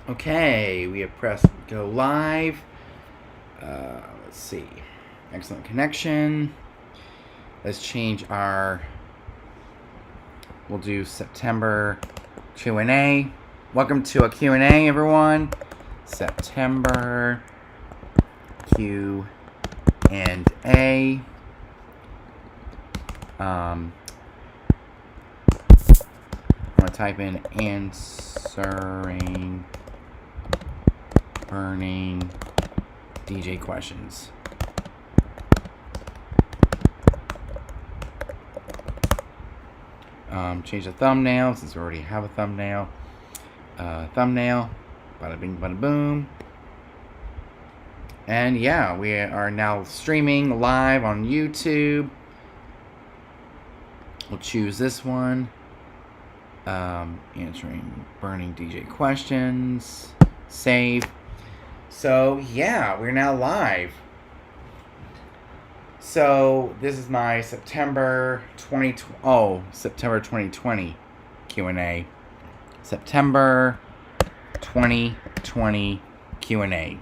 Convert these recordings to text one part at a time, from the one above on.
Okay, we have pressed go live. Let's see. Excellent connection. Let's change our. We'll do September Q&A. Welcome to a Q&A, everyone. September Q&A. I'm going to type in answering burning DJ questions. Change the thumbnail since we already have a thumbnail. Thumbnail. Bada bing, bada boom. And yeah, we are now streaming live on YouTube. We'll choose this one. Answering burning DJ questions. Save. So yeah, we're now live. So this is my September 2020 Q&A. September 2020 Q&A.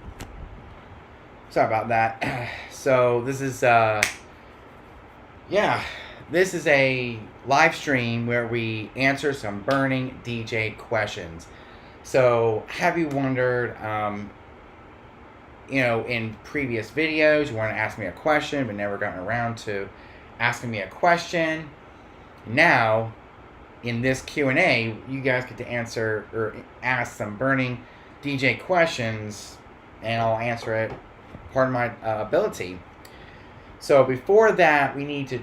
Sorry about that. So this is this is a live stream where we answer some burning DJ questions. So have you wondered, in previous videos, you want to ask me a question, but never gotten around to asking me a question. Now, in this Q&A, you guys get to answer or ask some burning DJ questions, and I'll answer it according to my ability. So before that, we need to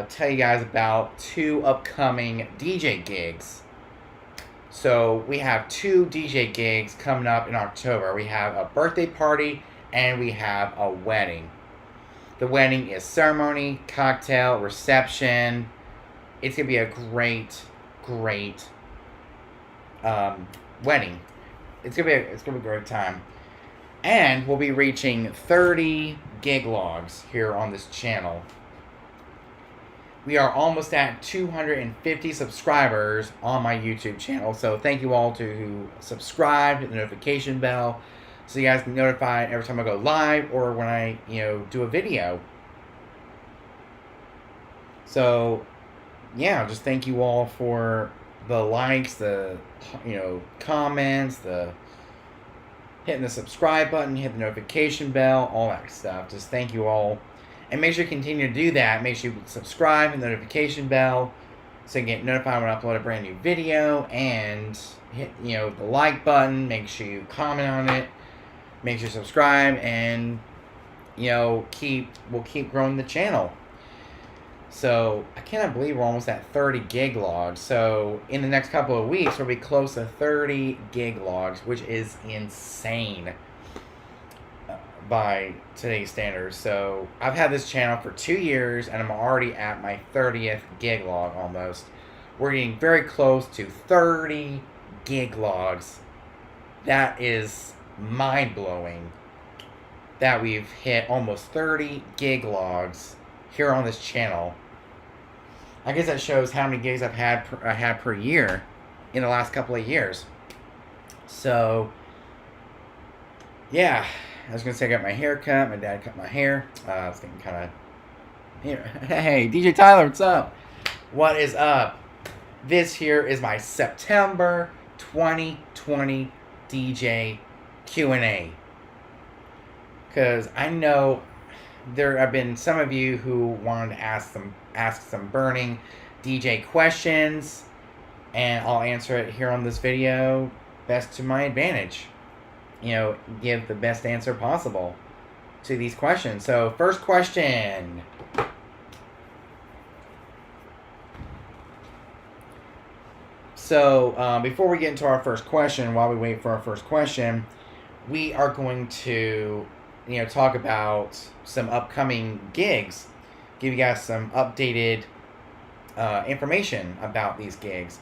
tell you guys about 2 upcoming DJ gigs. So we have 2 DJ gigs coming up in October. We have a birthday party and we have a wedding. The wedding is ceremony, cocktail, reception. It's going to be a great wedding. It's gonna be a great time. And we'll be reaching 30 gig logs here on this channel. We are almost at 250 subscribers on my YouTube channel. So thank you all who subscribed, hit the notification bell, so you guys can be notified every time I go live or when I do a video. So yeah, just thank you all for the likes, the comments, the hitting the subscribe button, hit the notification bell, all that stuff. Just thank you all. And make sure you continue to do that. Make sure you subscribe and the notification bell so you get notified when I upload a brand new video. And hit the like button. Make sure you comment on it. Make sure you subscribe. And we'll keep growing the channel. So I cannot believe we're almost at 30 gig logs. So in the next couple of weeks, we'll be close to 30 gig logs, which is insane by today's standards. So I've had this channel for 2 years, and I'm already at my 30th gig log almost. We're getting very close to 30 gig logs. That is mind-blowing that we've hit almost 30 gig logs here on this channel. I guess that shows how many gigs I've had per year in the last couple of years. So yeah, I was gonna say I got my hair cut. My dad cut my hair. It's getting kind of here. Hey, DJ Tyler, what's up? What is up? This here is my September 2020 DJ Q&A. Because I know there have been some of you who wanted to ask some burning DJ questions, and I'll answer it here on this video best to my advantage. Give the best answer possible to these questions. So first question. So before we get into our first question, while we wait for our first question, we are going to talk about some upcoming gigs, give you guys some updated information about these gigs.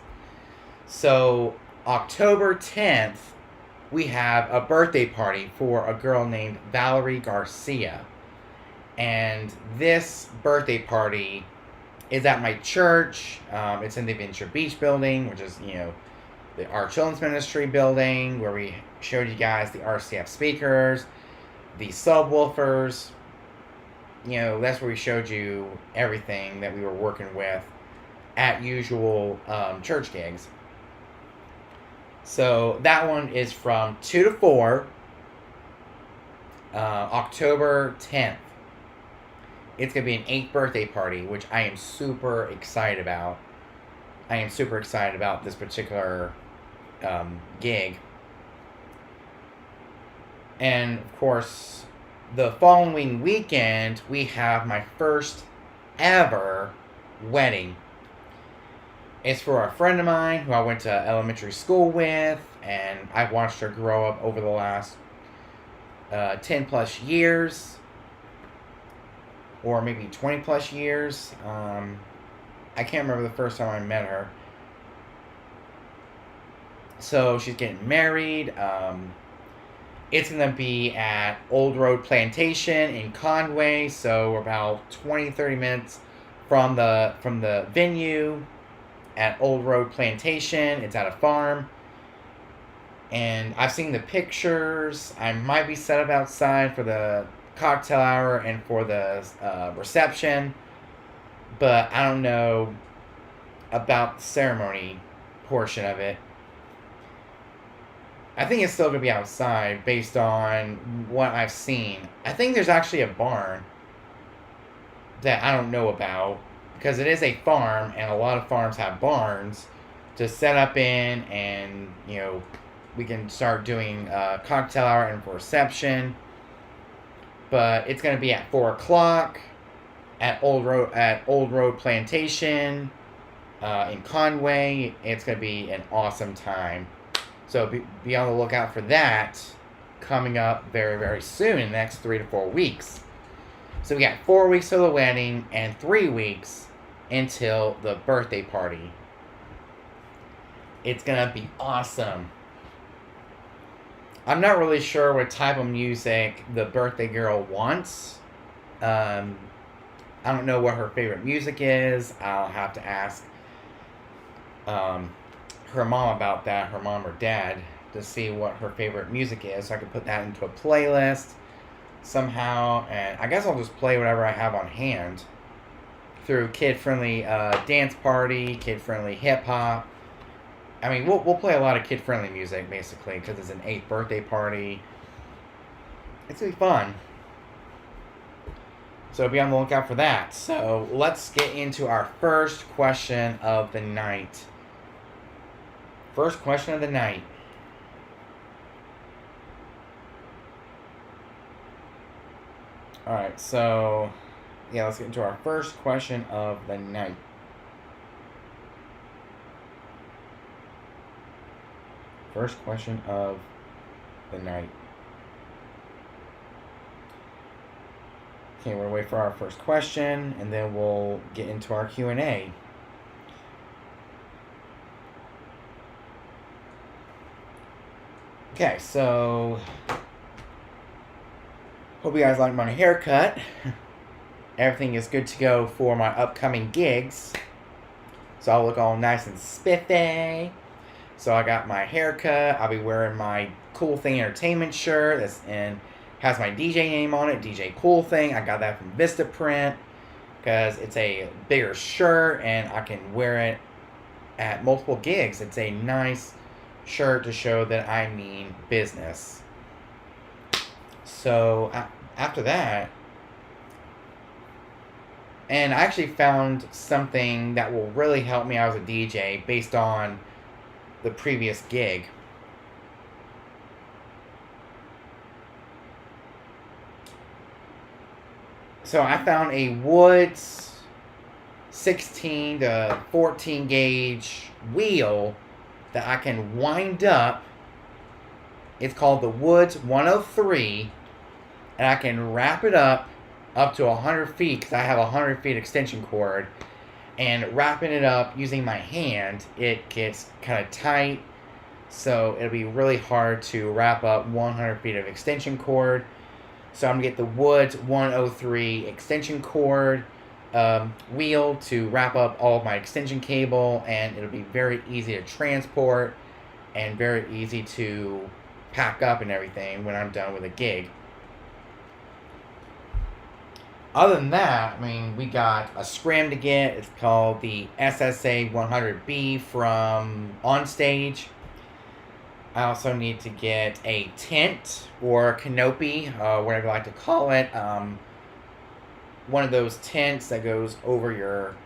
So October 10th, we have a birthday party for a girl named Valerie Garcia. And this birthday party is at my church. It's in the Venture Beach building, which is, our children's ministry building where we showed you guys the RCF speakers, the subwoofers. That's where we showed you everything that we were working with at usual church gigs. So that one is from 2 to 4, October 10th. It's going to be an 8th birthday party, which I am super excited about. I am super excited about this particular gig. And, of course, the following weekend, we have my first ever wedding. It's for a friend of mine who I went to elementary school with, and I've watched her grow up over the last 10 plus years, or maybe 20 plus years. I can't remember the first time I met her. So she's getting married. It's going to be at Old Road Plantation in Conway, so we're about 20-30 minutes from the venue at Old Road Plantation. It's at a farm. And I've seen the pictures. I might be set up outside for the cocktail hour and for the reception. But I don't know about the ceremony portion of it. I think it's still going to be outside based on what I've seen. I think there's actually a barn that I don't know about, because it is a farm, and a lot of farms have barns to set up in, and, we can start doing cocktail hour and for reception. But it's going to be at 4 o'clock at Old Road Plantation in Conway. It's going to be an awesome time. So be on the lookout for that coming up very, very soon in the next 3 to 4 weeks. So we got 4 weeks till the wedding and 3 weeks until the birthday party. It's going to be awesome. I'm not really sure what type of music the birthday girl wants. I don't know what her favorite music is. I'll have to ask her mom about that, her mom or dad, to see what her favorite music is, so I can put that into a playlist somehow. And I guess I'll just play whatever I have on hand through kid-friendly dance party, kid-friendly hip-hop. I mean, we'll play a lot of kid-friendly music, basically, because it's an 8th birthday party. It's going to be fun. So be on the lookout for that. So let's get into our first question of the night. First question of the night. Alright, so yeah, let's get into our first question of the night. First question of the night. Okay, we'll wait for our first question, and then we'll get into our Q&A. Okay, so hope you guys like my haircut. Everything is good to go for my upcoming gigs. So I'll look all nice and spiffy. So I got my haircut. I'll be wearing my Cool Thing Entertainment shirt and has my DJ name on it, DJ Cool Thing. I got that from Vistaprint because it's a bigger shirt and I can wear it at multiple gigs. It's a nice shirt to show that I mean business. So after that, and I actually found something that will really help me out as a DJ based on the previous gig. So I found a Woods 16 to 14 gauge wheel that I can wind up. It's called the Woods 103, and I can wrap it up to 100 feet because I have a 100 feet extension cord. And wrapping it up using my hand, it gets kind of tight, so it'll be really hard to wrap up 100 feet of extension cord. So I'm going to get the Woods 103 extension cord wheel to wrap up all of my extension cable, and it'll be very easy to transport and very easy to pack up and everything when I'm done with a gig. Other than that, I mean, we got a scrim to get. It's called the SSA 100B from Onstage. I also need to get a tent or canopy, whatever you like to call it. One of those tents that goes over your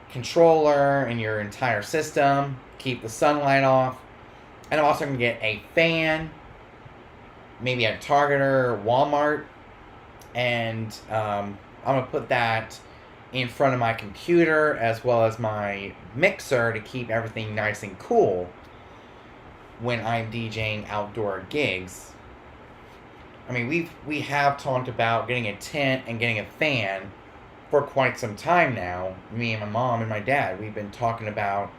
controller and your entire system, keep the sunlight off. And I'm also going to get a fan, maybe at Target or Walmart. And I'm going to put that in front of my computer as well as my mixer to keep everything nice and cool when I'm DJing outdoor gigs. I mean, we have talked about getting a tent and getting a fan for quite some time now. Me and my mom and my dad, we've been talking about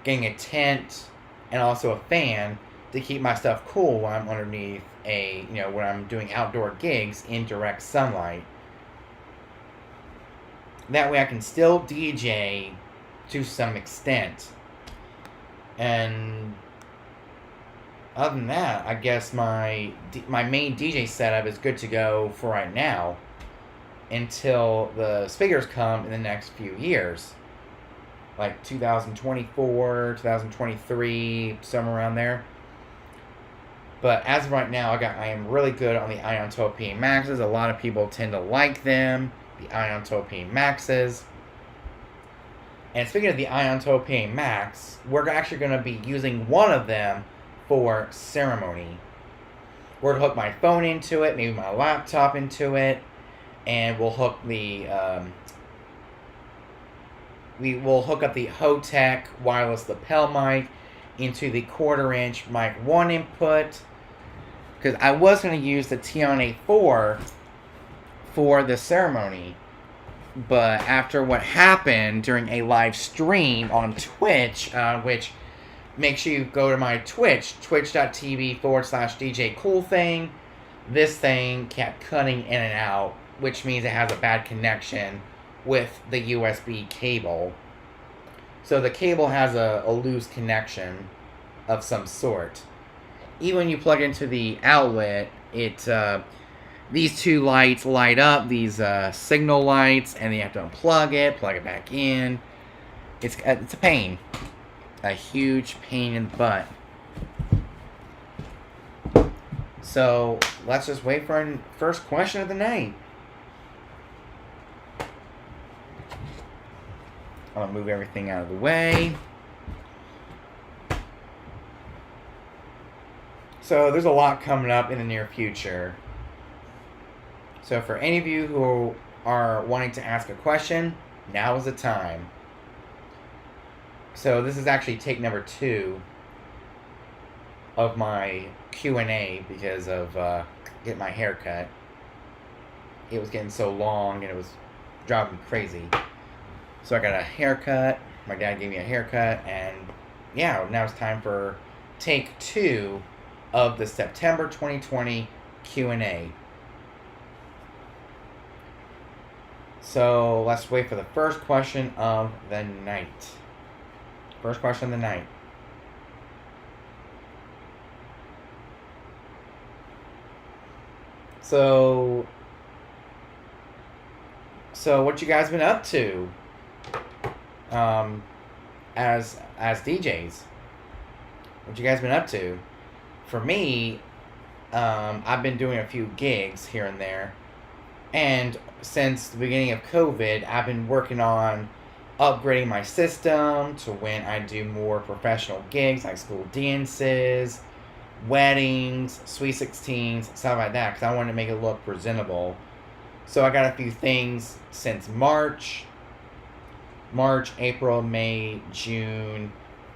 getting a tent and also a fan to keep my stuff cool when I'm underneath when I'm doing outdoor gigs in direct sunlight. That way I can still DJ to some extent. And other than that, I guess my main DJ setup is good to go for right now until the speakers come in the next few years. Like 2024, 2023, somewhere around there. But as of right now, I am really good on the Ion 12 PA Maxes. A lot of people tend to like them, the Ion 12 PA Maxes. And speaking of the Ion 12 PA Max, we're actually going to be using one of them for ceremony. We're going to hook my phone into it, maybe my laptop into it, and we'll hook we will hook up the Hotech wireless lapel mic into the 1/4-inch mic 1 input, because I was going to use the Tion A4 for the ceremony, but after what happened during a live stream on Twitch, which make sure you go to my Twitch, twitch.tv/DJ Coolthing. This thing kept cutting in and out, which means it has a bad connection with the USB cable. So the cable has a loose connection of some sort. Even when you plug into the outlet, these two lights light up, these signal lights, and you have to unplug it, plug it back in. It's a pain. A huge pain in the butt. So, let's just wait for our first question of the night. I'll move everything out of the way. So, there's a lot coming up in the near future. So, for any of you who are wanting to ask a question, now is the time. So, this is actually take number 2 of my Q&A because of getting my hair cut. It was getting so long and it was driving me crazy. So I got a haircut. My dad gave me a haircut, and yeah, now it's time for take 2 of the September 2020 Q&A. So let's wait for the first question of the night. First question of the night. So what you guys been up to? As DJs, what you guys been up to? For me, I've been doing a few gigs here and there, and since the beginning of COVID, I've been working on upgrading my system to when I do more professional gigs like school dances, weddings, sweet 16s, stuff like that, because I wanted to make it look presentable. So I got a few things since March, April, May, June,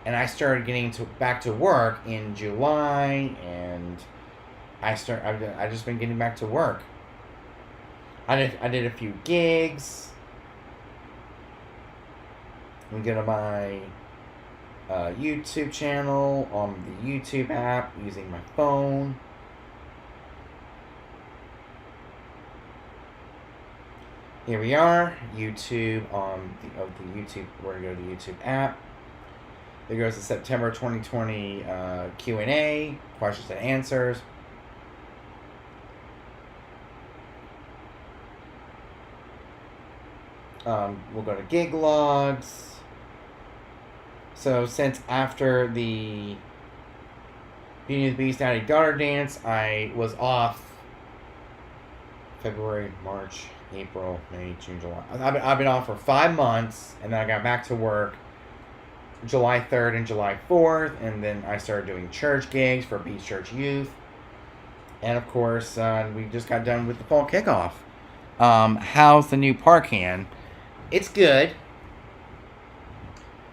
and I started getting back to work in July, and I've just been getting back to work. I did a few gigs. I'm gonna my YouTube channel on the YouTube app using my phone. Here we are, YouTube on the YouTube. We're gonna go to the YouTube app. There goes the September 2020 Q&A, questions and answers. We'll go to gig logs. So since after the Beauty and the Beast Daddy Daughter dance, I was off February, March, April, May, June, July. I've been off for 5 months, and then I got back to work July 3rd and July 4th, and then I started doing church gigs for Beach Church Youth. And of course, we just got done with the fall kickoff. How's the new Parcan? It's good.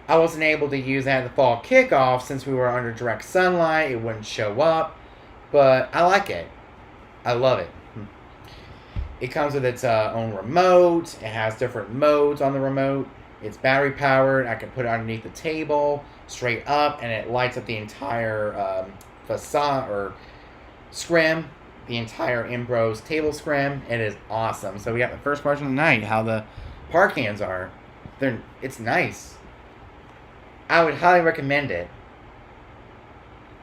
I wasn't able to use that at the fall kickoff since we were under direct sunlight. It wouldn't show up. But I like it. I love it. It comes with its own remote. It has different modes on the remote. It's battery powered. I can put it underneath the table, straight up, and it lights up the entire facade or scrim, the entire Imbros table scrim. It is awesome. So we got the first question of the night, how the Parcans are. It's nice. I would highly recommend it.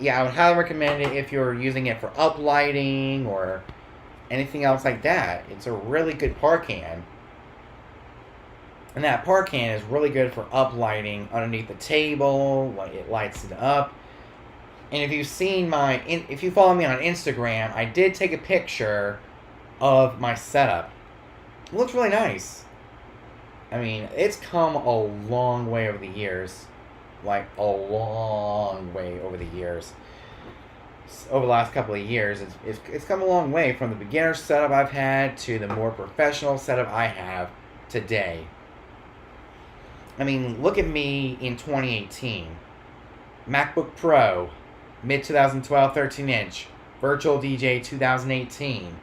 Yeah, I would highly recommend it if you're using it for uplighting or anything else like that. It's a really good Parcan. And that Parcan is really good for uplighting underneath the table. It lights it up. And if you've seen if you follow me on Instagram, I did take a picture of my setup. It looks really nice. I mean, it's come a long way over the years. Like, a long way over the years. Over the last couple of years, it's come a long way from the beginner setup I've had to the more professional setup I have today. I mean, look at me in 2018. MacBook Pro, mid-2012 13-inch, Virtual DJ 2018,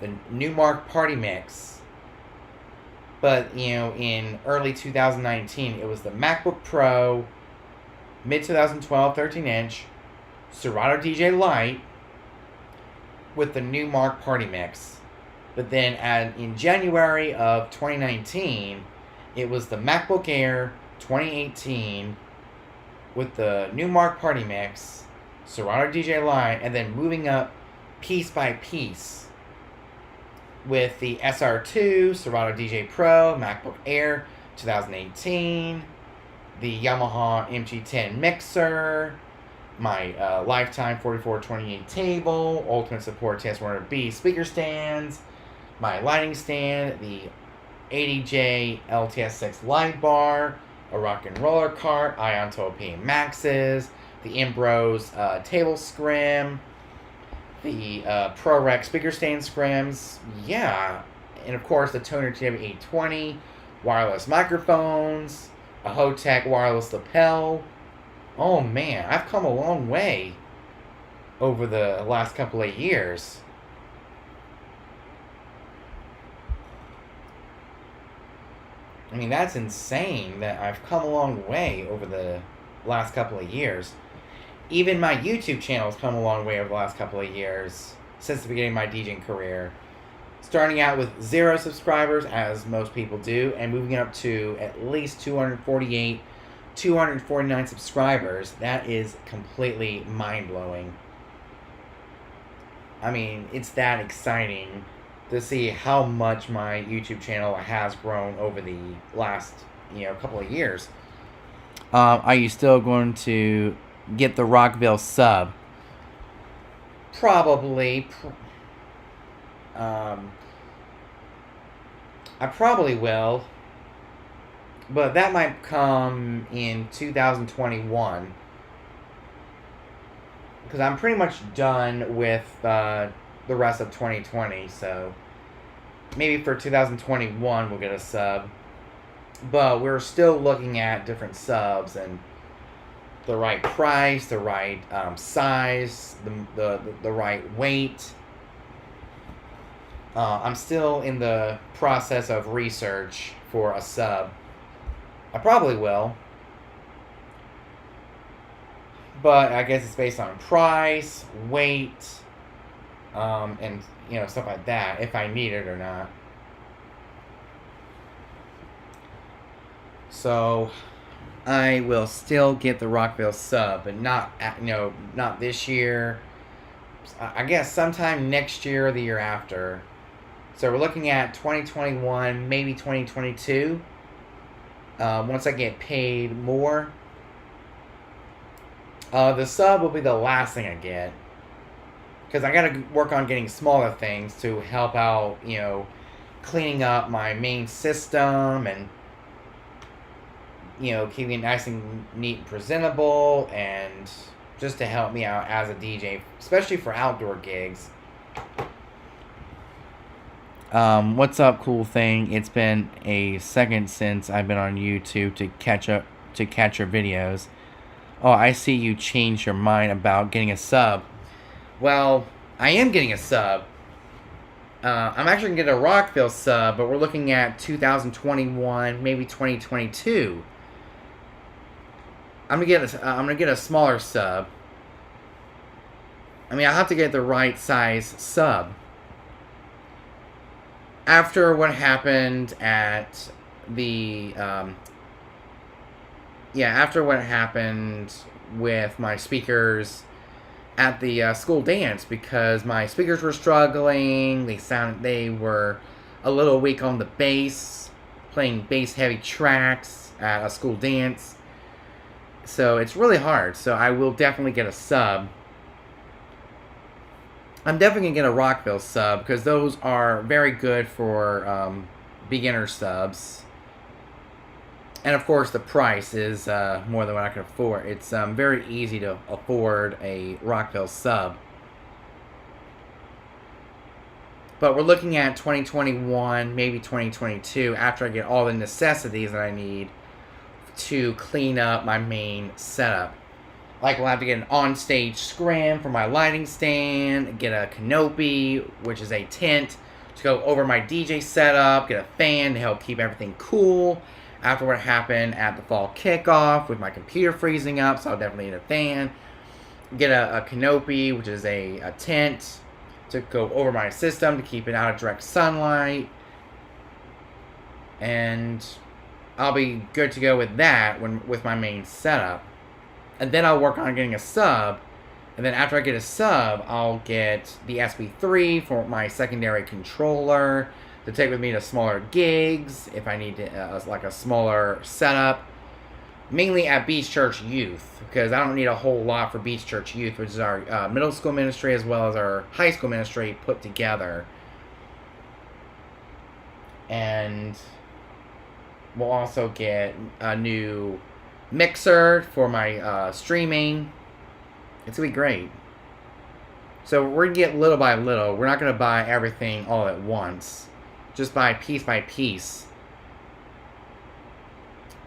the Numark Party Mix. But, in early 2019, it was the MacBook Pro, mid-2012 13-inch, Serato DJ Lite, with the Numark Party Mix. But then in January of 2019, it was the MacBook Air 2018 with the Numark Party Mix, Serato DJ Lite, and then moving up piece by piece with the SR2, Serato DJ Pro, MacBook Air 2018, the Yamaha MG10 mixer, my Lifetime 4428 table, Ultimate Support TS100B speaker stands, my lighting stand, the 80J LTS6 light bar, a rock and roller cart, Ion Tope Maxes, the Imbros table scrim, the ProRec speaker stand scrims, yeah, and of course the Toner TW820, wireless microphones, a Hotech wireless lapel. Oh man, I've come a long way over the last couple of years. I mean, that's insane that I've come a long way over the last couple of years. Even my YouTube channel has come a long way over the last couple of years since the beginning of my DJing career. Starting out with 0 subscribers, as most people do, and moving up to at least 248, 249 subscribers. That is completely mind-blowing. I mean, it's that exciting to see how much my YouTube channel has grown over the last, couple of years. Are you still going to get the Rockville sub? Probably. I probably will. But that might come in 2021. Because I'm pretty much done with the rest of 2020. So maybe for 2021 we'll get a sub. But we're still looking at different subs and the right price, the right size, the right weight. I'm still in the process of research for a sub. I probably will. But I guess it's based on price, weight, and stuff like that, if I need it or not. So I will still get the Rockville sub, but not not this year. I guess sometime next year or the year after. So we're looking at 2021, maybe 2022. Once I get paid more, the sub will be the last thing I get, because I gotta work on getting smaller things to help out, cleaning up my main system and keeping it nice and neat and presentable, and just to help me out as a DJ, especially for outdoor gigs. What's up, cool thing? It's been a second since I've been on YouTube to catch your videos. Oh, I see you changed your mind about getting a sub. Well, I am getting a sub. I'm actually gonna get a Rockville sub, but we're looking at 2021, maybe 2022. I'm gonna get a smaller sub. I mean, I have to get the right size sub. After what happened at the after what happened with my speakers at the school dance, because my speakers were struggling. They were a little weak on the bass, playing bass heavy tracks at a school dance. So it's really hard. So I will definitely get a sub. I'm definitely going to get a Rockville sub, because those are very good for beginner subs. And of course, the price is more than what I can afford. It's very easy to afford a Rockville sub. But we're looking at 2021, maybe 2022, after I get all the necessities that I need to clean up my main setup. Like, we'll have to get an on-stage scrim for my lighting stand, get a canopy, which is a tent, to go over my DJ setup, get a fan to help keep everything cool. After what happened at the fall kickoff with my computer freezing up, so I'll definitely need a fan. Get a canopy, which is a tent, to go over my system to keep it out of direct sunlight. And I'll be good to go with that with my main setup. And then I'll work on getting a sub. And then after I get a sub, I'll get the SB3 for my secondary controller to take with me to smaller gigs if I need to, like a smaller setup. Mainly at Beach Church Youth, because I don't need a whole lot for Beach Church Youth, which is our middle school ministry as well as our high school ministry put together. And we'll also get a new mixer for my streaming. It's going to be great. So we're going to get little by little. We're not going to buy everything all at once. Just buy piece by piece.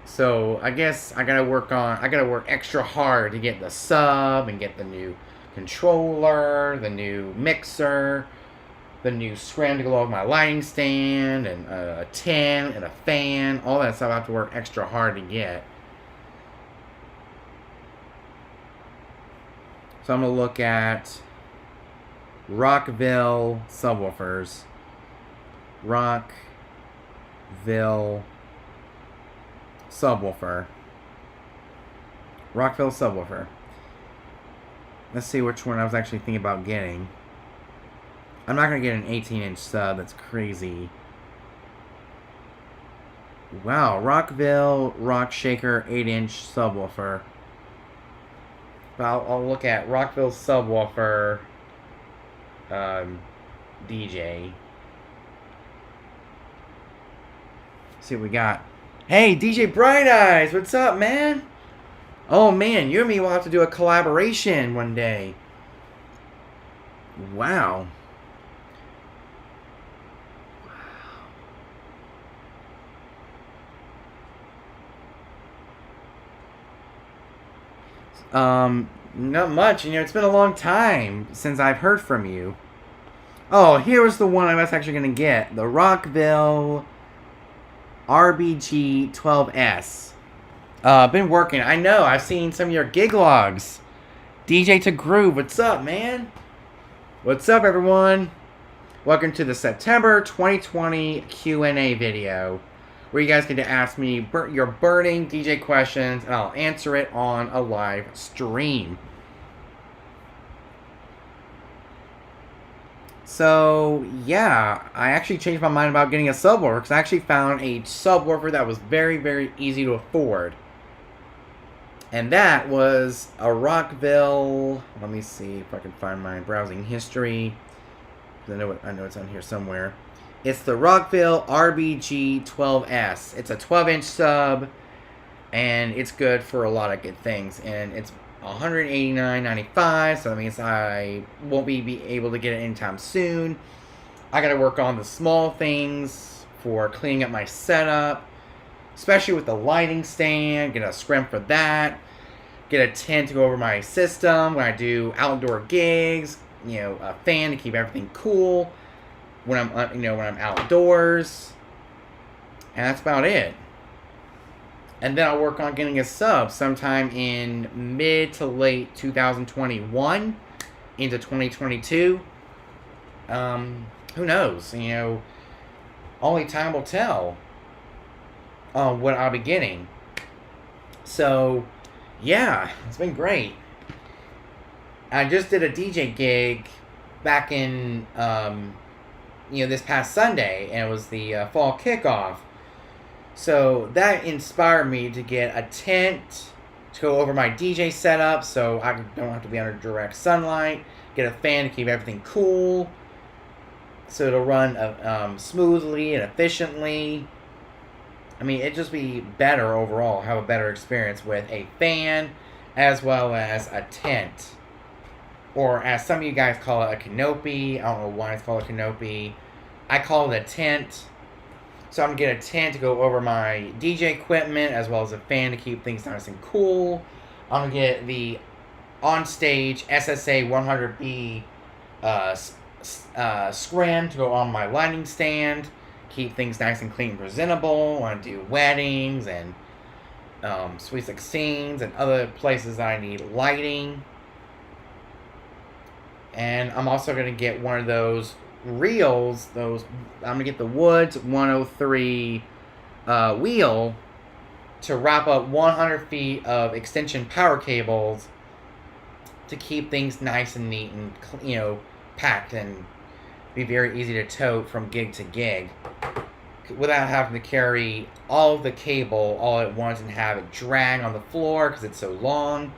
So I guess I got to work extra hard to get the sub and get the new controller, the new mixer, the new scrim to go with my lighting stand, and a tent and a fan. All that stuff I have to work extra hard to get. So I'm going to look at Rockville subwoofers. Rockville subwoofer. Rockville subwoofer. Let's see which one I was actually thinking about getting. I'm not going to get an 18-inch sub. That's crazy. Wow. Rockville Rock Shaker 8-inch subwoofer. But I'll look at Rockville subwoofer DJ. See what we got. Hey, DJ Bright Eyes, what's up, man? Oh man, you and me will have to do a collaboration one day. Wow. Not much. It's been a long time since I've heard from you. Oh, here was the one I was actually going to get. The Rockville RBG 12S. Been working. I know. I've seen some of your gig logs. DJ to Groove. What's up, man? What's up, everyone? Welcome to the September 2020 Q&A video. where you guys get to ask me your burning DJ questions, and I'll answer it on a live stream. So, yeah, I actually changed my mind about getting a subwoofer because I actually found a subwoofer that was very, very easy to afford. And that was a Rockville. Let me see if I can find my browsing history. I know it's on here somewhere. It's the Rockville RBG 12S. It's a 12-inch sub, and it's good for a lot of good things. And it's $189.95, so that means I won't be able to get it anytime soon. I got to work on the small things for cleaning up my setup, especially with the lighting stand. Get a scrim for that. Get a tent to go over my system when I do outdoor gigs. A fan to keep everything cool when I'm outdoors, and that's about it. And then I'll work on getting a sub sometime in mid to late 2021 into 2022. Who knows? Only time will tell on what I'll be getting. So, yeah, it's been great. I just did a DJ gig back in, this past Sunday, and it was the fall kickoff. So that inspired me to get a tent to go over my DJ setup so I don't have to be under direct sunlight. Get a fan to keep everything cool so it'll run smoothly and efficiently. I mean, it'd just be better overall, have a better experience with a fan as well as a tent. Or as some of you guys call it, a canopy. I don't know why it's called a canopy. I call it a tent. So I'm going to get a tent to go over my DJ equipment as well as a fan to keep things nice and cool. I'm going to get the on-stage SSA 100B scrim to go on my lighting stand. Keep things nice and clean and presentable. I want to do weddings and Sweet 16s and other places that I need lighting. And I'm also going to get one of those reels. I'm going to get the Woods 103 wheel to wrap up 100 feet of extension power cables to keep things nice and neat and packed and be very easy to tote from gig to gig without having to carry all of the cable all at once and have it drag on the floor because it's so long.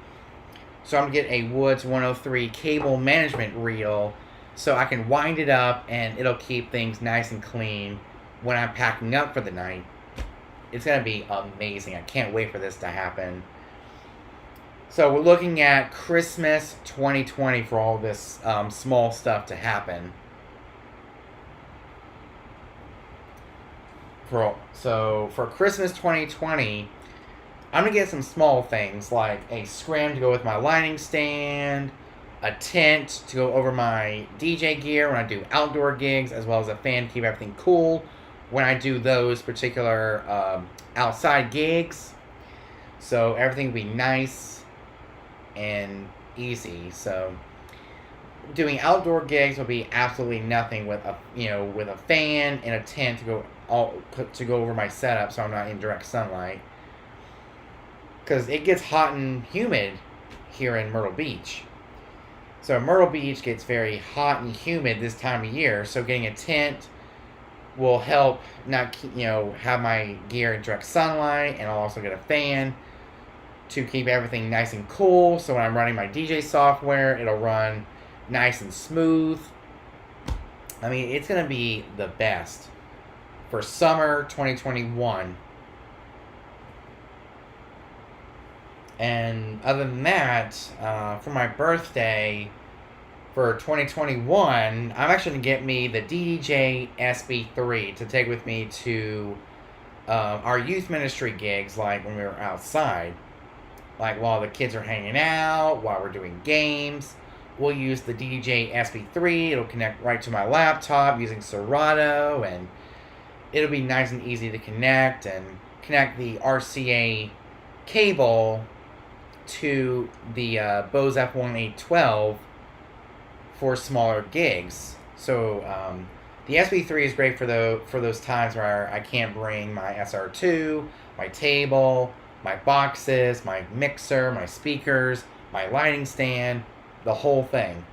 So I'm going to get a Woods 103 cable management reel so I can wind it up and it'll keep things nice and clean when I'm packing up for the night. It's going to be amazing. I can't wait for this to happen. So we're looking at Christmas 2020 for all this small stuff to happen. So for Christmas 2020, I'm going to get some small things like a scrim to go with my lighting stand, a tent to go over my DJ gear when I do outdoor gigs, as well as a fan to keep everything cool when I do those particular outside gigs. So everything will be nice and easy. So doing outdoor gigs will be absolutely nothing with a fan and a tent to go over my setup so I'm not in direct sunlight. Because it gets hot and humid here in Myrtle Beach. So Myrtle Beach gets very hot and humid this time of year. So getting a tent will help not have my gear in direct sunlight, and I'll also get a fan to keep everything nice and cool. So when I'm running my DJ software, it'll run nice and smooth. I mean, it's gonna be the best for summer 2021. And other than that, for my birthday for 2021, I'm actually going to get me the DDJ SB3 to take with me to our youth ministry gigs, like when we were outside. Like while the kids are hanging out, while we're doing games, we'll use the DDJ SB3. It'll connect right to my laptop using Serato, and it'll be nice and easy to connect, and connect the RCA cable to the Bose F1812 for smaller gigs. So The SB3 is great for those times where I can't bring my SR2, my table, my boxes, my mixer, my speakers, my lighting stand, the whole thing.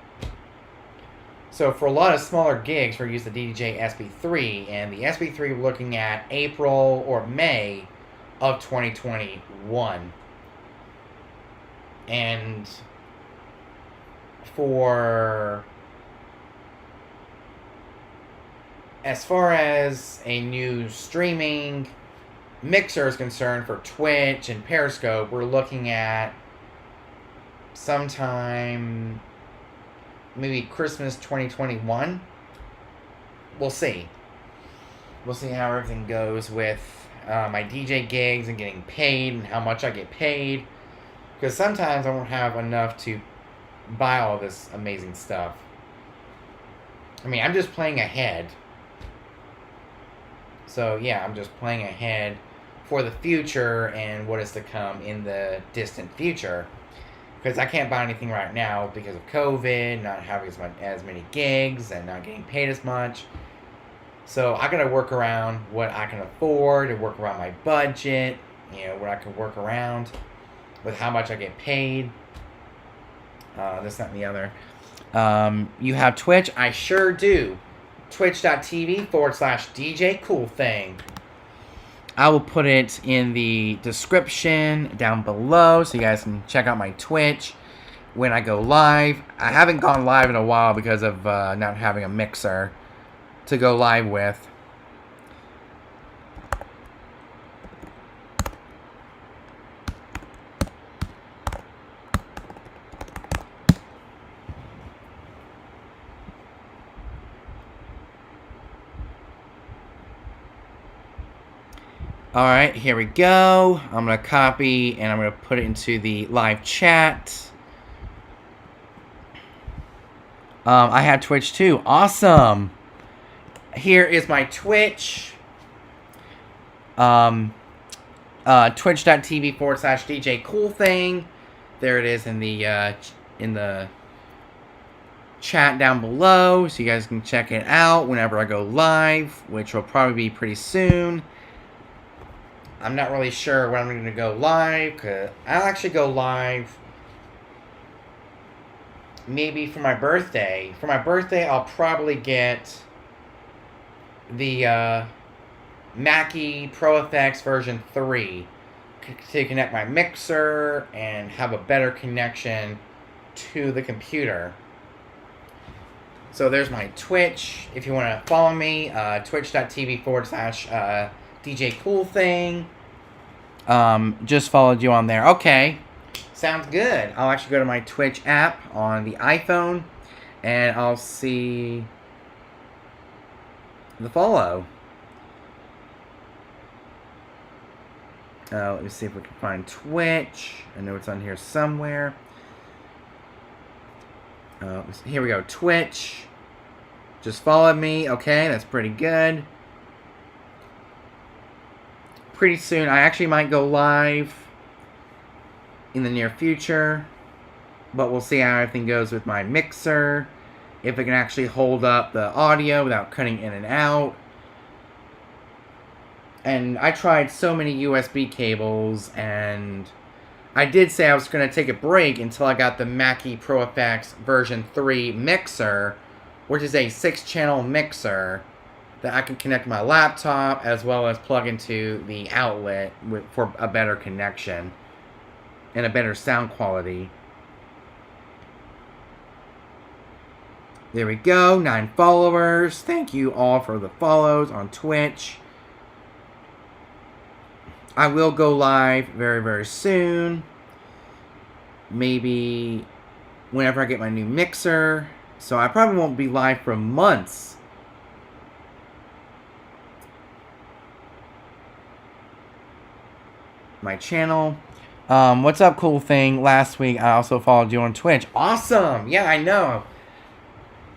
So for a lot of smaller gigs, we're using the DJI SB3, and the SB3 we're looking at April or May of 2021. And for as far as a new streaming mixer is concerned for Twitch and Periscope, we're looking at sometime maybe Christmas 2021. We'll see. We'll see how everything goes with my DJ gigs and getting paid and how much I get paid. Because sometimes I won't have enough to buy all this amazing stuff. I mean, I'm just playing ahead. So, yeah, I'm just playing ahead for the future and what is to come in the distant future. Because I can't buy anything right now because of COVID, not having as many gigs, and not getting paid as much. So I gotta work around what I can afford and work around my budget, what I can work around with how much I get paid. This, that, and the other. You have Twitch? I sure do. Twitch.tv/DJ Cool Thing. I will put it in the description down below so you guys can check out my Twitch when I go live. I haven't gone live in a while because of not having a mixer to go live with. Alright, here we go. I'm going to copy and I'm going to put it into the live chat. I have Twitch too. Awesome. Here is my Twitch. Twitch.tv/DJ Cool Thing. There it is in the chat down below, so you guys can check it out whenever I go live, which will probably be pretty soon. I'm not really sure when I'm going to go live, because I'll actually go live maybe for my birthday. For my birthday, I'll probably get the Mackie Pro FX version 3 to connect my mixer and have a better connection to the computer. So there's my Twitch. If you want to follow me, twitch.tv/DJ Cool Thing. Just followed you on there. Okay. Sounds good. I'll actually go to my Twitch app on the iPhone and I'll see the follow. Let me see if we can find Twitch. I know it's on here somewhere. Here we go. Twitch. Just follow me. Okay, that's pretty good. Pretty soon, I actually might go live in the near future, but we'll see how everything goes with my mixer, if it can actually hold up the audio without cutting in and out. And I tried so many USB cables, and I did say I was going to take a break until I got the Mackie Pro FX version 3 mixer, which is a 6-channel mixer that I can connect my laptop as well as plug into the outlet for a better connection and a better sound quality. There we go, 9 followers. Thank you all for the follows on Twitch. I will go live very, very soon. Maybe whenever I get my new mixer. So I probably won't be live for months. My channel. What's up, Cool Thing? Last week I also followed you on Twitch. Awesome! Yeah, I know.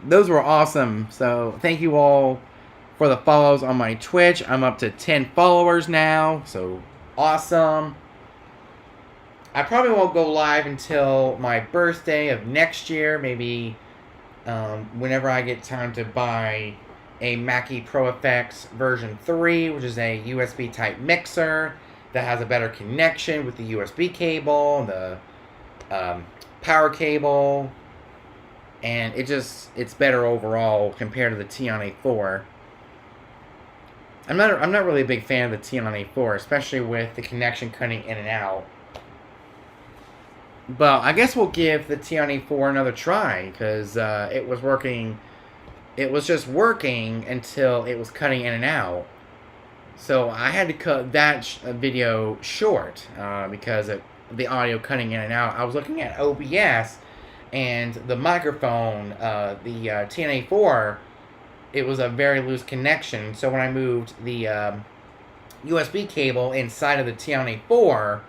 Those were awesome. So thank you all for the follows on my Twitch. I'm up to 10 followers now. So awesome. I probably won't go live until my birthday of next year. Maybe whenever I get time to buy a Mackie Pro Effects version 3, which is a USB type mixer that has a better connection with the USB cable, the power cable, and it's better overall compared to the Tion A4. I'm not really a big fan of the Tion A4, especially with the connection cutting in and out. But I guess we'll give the Tion A4 another try, because it was working. It was just working until it was cutting in and out. So I had to cut that video short because of the audio cutting in and out. I was looking at OBS, and the microphone, the Tion A4, it was a very loose connection. So when I moved the USB cable inside of the Tion A4,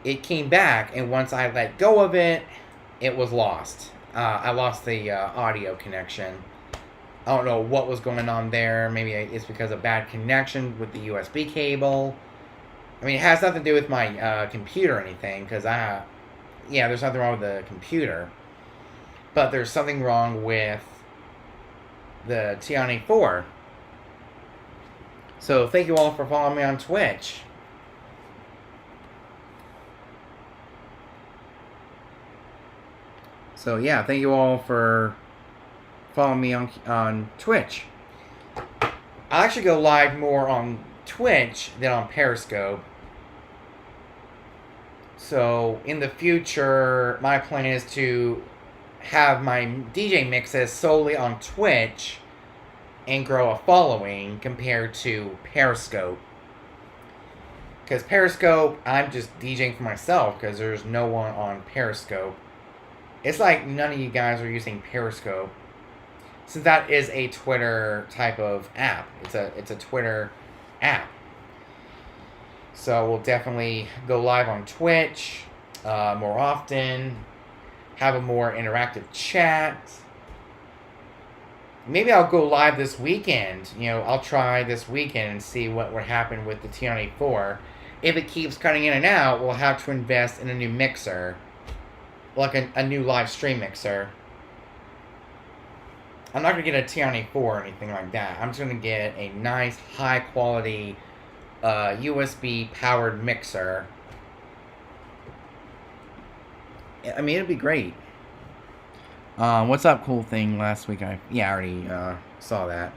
it came back, and once I let go of it, it was lost. I lost the audio connection. I don't know what was going on there. Maybe it's because of bad connection with the USB cable. I mean, it has nothing to do with my computer or anything, because there's nothing wrong with the computer. But there's something wrong with the Tion A4. So thank you all for following me on Twitch. So yeah, thank you all for following me on Twitch. I'll actually go live more on Twitch than on Periscope. So in the future, my plan is to have my DJ mixes solely on Twitch and grow a following compared to Periscope. Because Periscope, I'm just DJing for myself because there's no one on Periscope. It's like none of you guys are using Periscope, since that is a Twitter type of app. It's a Twitter app. So we'll definitely go live on Twitch more often, have a more interactive chat. Maybe I'll go live this weekend. I'll try this weekend and see what would happen with the Tion A4. If it keeps cutting in and out, we'll have to invest in a new mixer. Like a new live stream mixer. I'm not going to get a Tion A4 or anything like that. I'm just going to get a nice, high quality USB powered mixer. I mean, it'd be great. What's up, cool thing last week? I already saw that.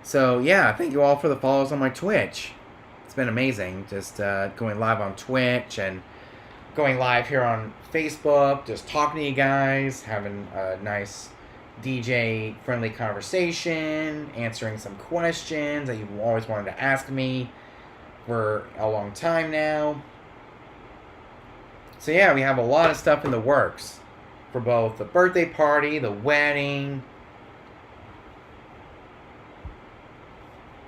So, yeah, thank you all for the follows on my Twitch. It's been amazing. Just going live on Twitch and going live here on Facebook, just talking to you guys, having a nice DJ-friendly conversation, answering some questions that you've always wanted to ask me for a long time now. So yeah, we have a lot of stuff in the works for both the birthday party, the wedding.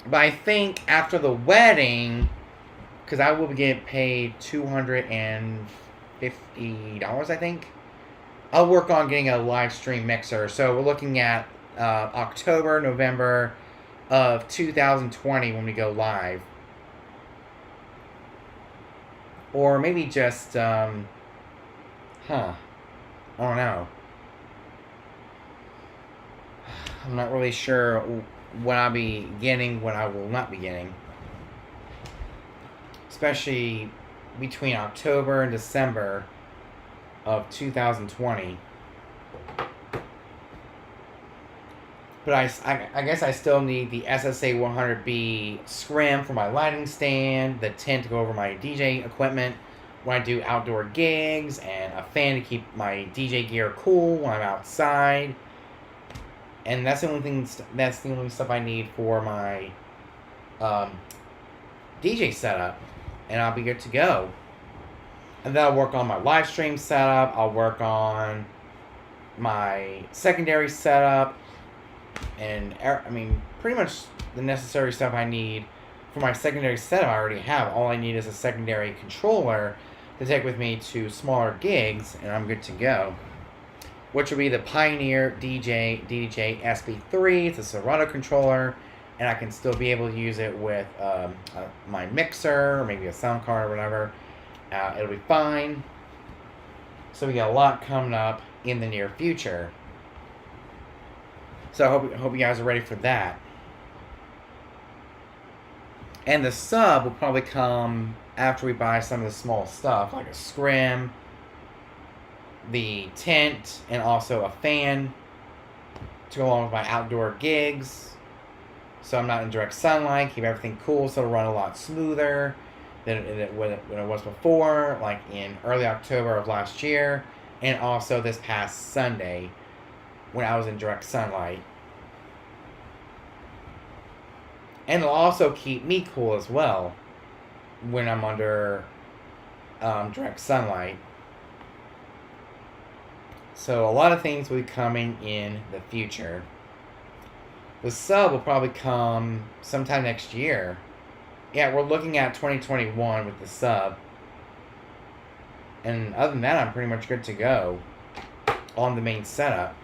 But I think after the wedding, because I will be getting paid $250, I think. I'll work on getting a live stream mixer. So we're looking at October, November of 2020 when we go live. Or maybe just, I don't know. I'm not really sure what I'll be getting, what I will not be getting. Especially between October and December of 2020. But I guess I still need the SSA 100B scrim for my lighting stand, the tent to go over my DJ equipment when I do outdoor gigs, and a fan to keep my DJ gear cool when I'm outside. And that's the only stuff I need for my DJ setup, and I'll be good to go. And then I'll work on my live stream setup. I'll work on my secondary setup. And, pretty much the necessary stuff I need for my secondary setup I already have. All I need is a secondary controller to take with me to smaller gigs, and I'm good to go. Which will be the Pioneer DDJ SP3. It's a Serato controller, and I can still be able to use it with my mixer, or maybe a sound card or whatever. It'll be fine. So we got a lot coming up in the near future. So I hope you guys are ready for that. And the sub will probably come after we buy some of the small stuff, like a scrim, the tent, and also a fan to go along with my outdoor gigs. So I'm not in direct sunlight, keep everything cool so it'll run a lot smoother than it was before, like in early October of last year, and also this past Sunday when I was in direct sunlight. And it'll also keep me cool as well when I'm under direct sunlight. So a lot of things will be coming in the future. The sub will probably come sometime next year. Yeah, we're looking at 2021 with the sub. And other than that, I'm pretty much good to go on the main setup.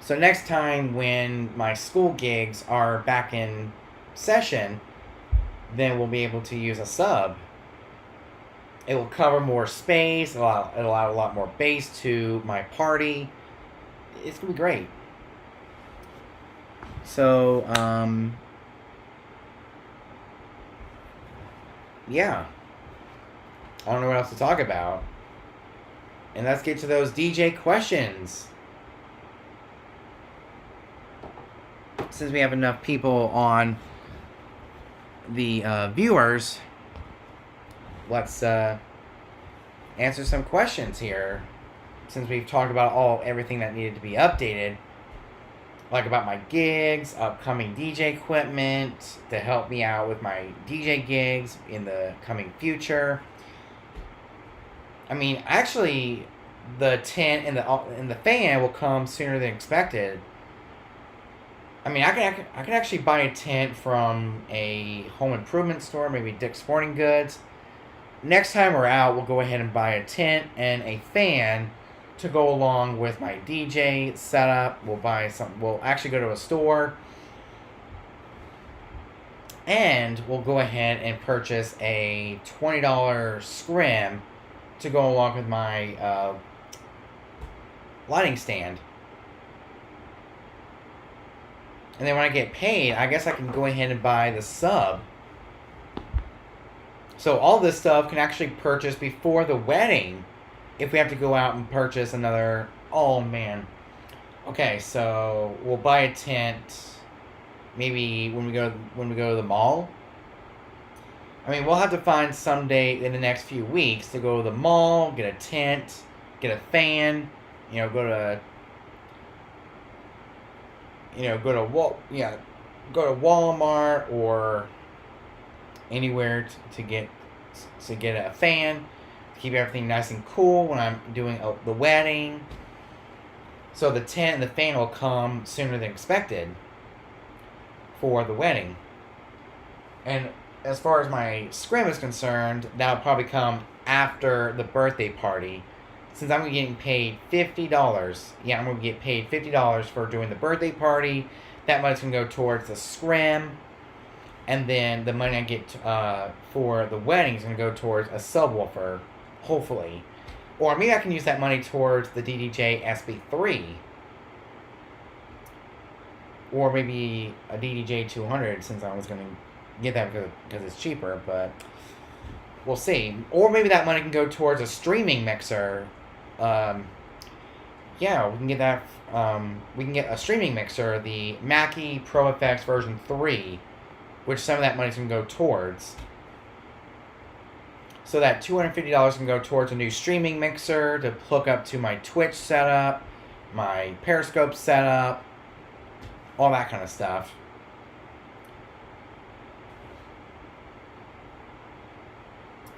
So next time when my school gigs are back in session, then we'll be able to use a sub. It will cover more space. It'll allow a lot more bass to my party. It's going to be great. So, yeah. I don't know what else to talk about. And let's get to those DJ questions. Since we have enough people on the viewers, let's answer some questions here. Since we've talked about everything that needed to be updated, like about my gigs, upcoming DJ equipment to help me out with my DJ gigs in the coming future. I mean, actually, the tent and the fan will come sooner than expected. I mean, I can actually buy a tent from a home improvement store, maybe Dick's Sporting Goods. Next time we're out, we'll go ahead and buy a tent and a fan to go along with my DJ setup. We'll actually go to a store and we'll go ahead and purchase a $20 scrim to go along with my lighting stand. And then when I get paid, I guess I can go ahead and buy the sub. So all this stuff can actually purchase before the wedding if we have to go out and purchase another. Oh, man. Okay, so we'll buy a tent maybe when we go to the mall. I mean, we'll have to find some day in the next few weeks to go to the mall, get a tent, get a fan, go to Walmart or anywhere to get a fan to keep everything nice and cool when I'm doing the wedding. So the tent and the fan will come sooner than expected for the wedding. And as far as my scrim is concerned, that'll probably come after the birthday party. Since I'm getting paid $50, I'm going to get paid $50 for doing the birthday party. That money's going to go towards the scrim. And then the money I get for the wedding is going to go towards a subwoofer, hopefully. Or maybe I can use that money towards the DDJ SB3. Or maybe a DDJ 200, since I was going to get that because it's cheaper. But we'll see. Or maybe that money can go towards a streaming mixer. We can get that. We can get a streaming mixer, the Mackie Pro FX version 3, which some of that money can go towards. So that $250 can go towards a new streaming mixer to hook up to my Twitch setup, my Periscope setup, all that kind of stuff.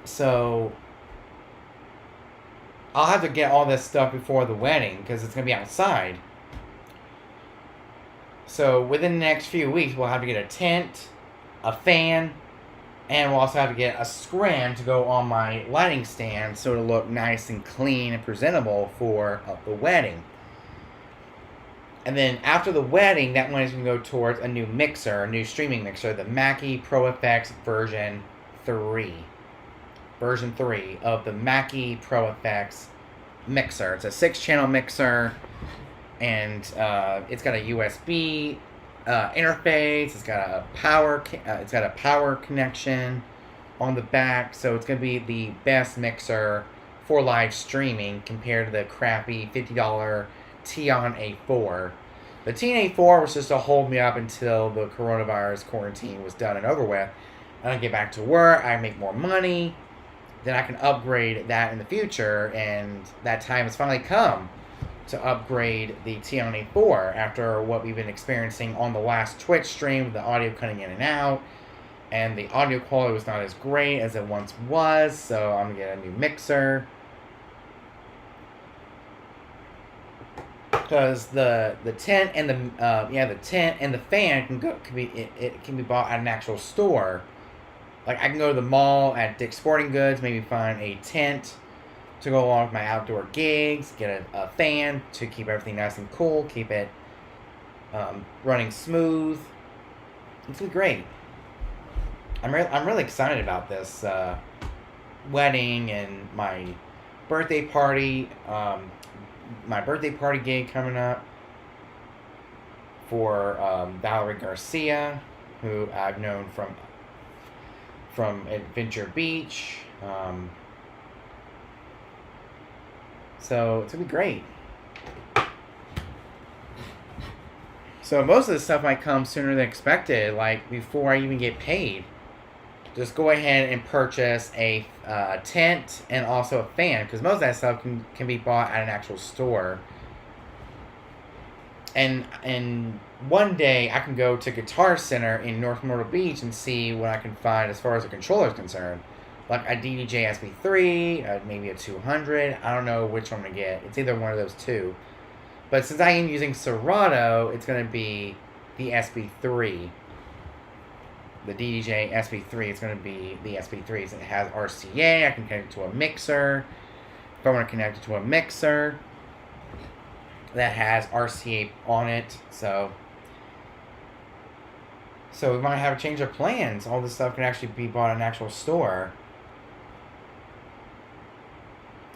So I'll have to get all this stuff before the wedding because it's going to be outside. So within the next few weeks, we'll have to get a tent, a fan, and we'll also have to get a scrim to go on my lighting stand so it'll look nice and clean and presentable for the wedding. And then after the wedding, that money's going to go towards a new mixer, a new streaming mixer, the Mackie Pro FX version 3. Version 3 of the Mackie Pro FX mixer. It's a 6-channel mixer, and it's got a USB interface. It's got a power connection on the back, so it's gonna be the best mixer for live streaming compared to the crappy $50 Tion A4. The Tion A4 was just to hold me up until the coronavirus quarantine was done and over with. And I get back to work, I make more money, then I can upgrade that in the future, and that time has finally come to upgrade the Tion A4 after what we've been experiencing on the last Twitch stream with the audio cutting in and out, and the audio quality was not as great as it once was, so I'm gonna get a new mixer. Because the tent and the fan can be bought at an actual store. Like, I can go to the mall at Dick's Sporting Goods, maybe find a tent to go along with my outdoor gigs, get a fan to keep everything nice and cool, keep it running smooth. It's gonna be great. I'm really excited about this wedding and my birthday party. My birthday party gig coming up for Valerie Garcia, who I've known from Adventure Beach. So it's gonna be great. So most of this stuff might come sooner than expected, like before I even get paid. Just go ahead and purchase a tent and also a fan, because most of that stuff can be bought at an actual store. And one day I can go to Guitar Center in North Myrtle Beach and see what I can find as far as a controller is concerned. Like a DDJ SB3, maybe a 200. I don't know which one to get. It's either one of those two. But since I am using Serato, it's going to be the SB3. The DDJ SB3 is going to be the SB3. So it has RCA. I can connect it to a mixer. If I want to connect it to a mixer that has RCA on it. So we might have a change of plans. All this stuff can actually be bought in an actual store.